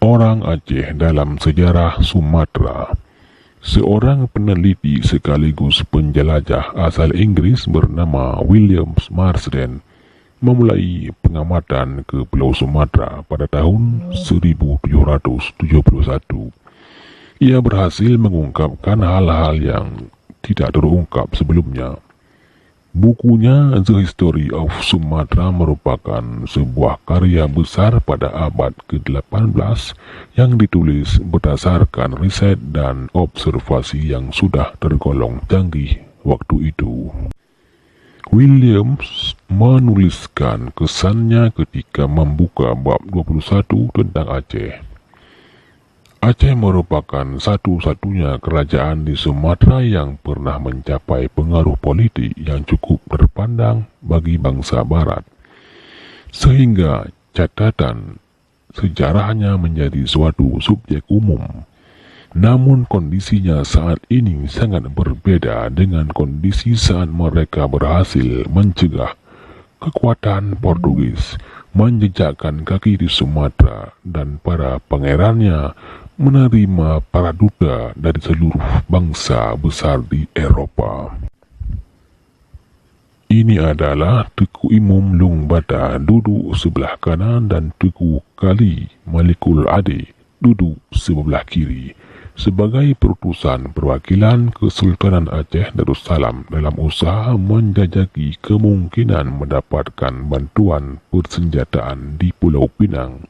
Orang Aceh dalam sejarah Sumatera. Seorang peneliti sekaligus penjelajah asal Inggris bernama William Marsden memulai pengamatan ke Pulau Sumatera pada tahun 1771. Ia berhasil mengungkapkan hal-hal yang tidak terungkap sebelumnya. Bukunya The History of Sumatra merupakan sebuah karya besar pada abad ke-18 yang ditulis berdasarkan riset dan observasi yang sudah tergolong canggih waktu itu. Williams menuliskan kesannya ketika membuka bab 21 tentang Aceh. Aceh merupakan satu-satunya kerajaan di Sumatera yang pernah mencapai pengaruh politik yang cukup terpandang bagi bangsa Barat, sehingga catatan sejarahnya menjadi suatu subjek umum. Namun kondisinya saat ini sangat berbeda dengan kondisi saat mereka berhasil mencegah kekuatan Portugis menjejakkan kaki di Sumatera dan para pangerannya menerima para duta dari seluruh bangsa besar di Eropa. Ini adalah Teku Imam Lung Bata duduk sebelah kanan dan Teku Kali Malikul Ade duduk sebelah kiri sebagai perutusan perwakilan Kesultanan Aceh Darussalam dalam usaha menjajaki kemungkinan mendapatkan bantuan persenjataan di Pulau Pinang.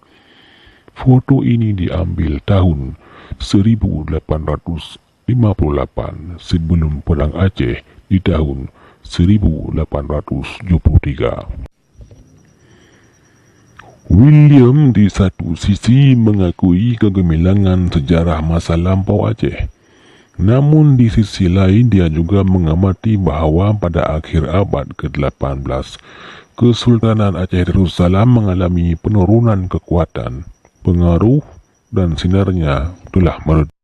Foto ini diambil tahun 1858 sebelum Perang Aceh di tahun 1873. William di satu sisi mengakui kegemilangan sejarah masa lampau Aceh. Namun di sisi lain dia juga mengamati bahawa pada akhir abad ke-18 Kesultanan Aceh Darussalam mengalami penurunan kekuatan, pengaruh dan sinarnya telah meredah.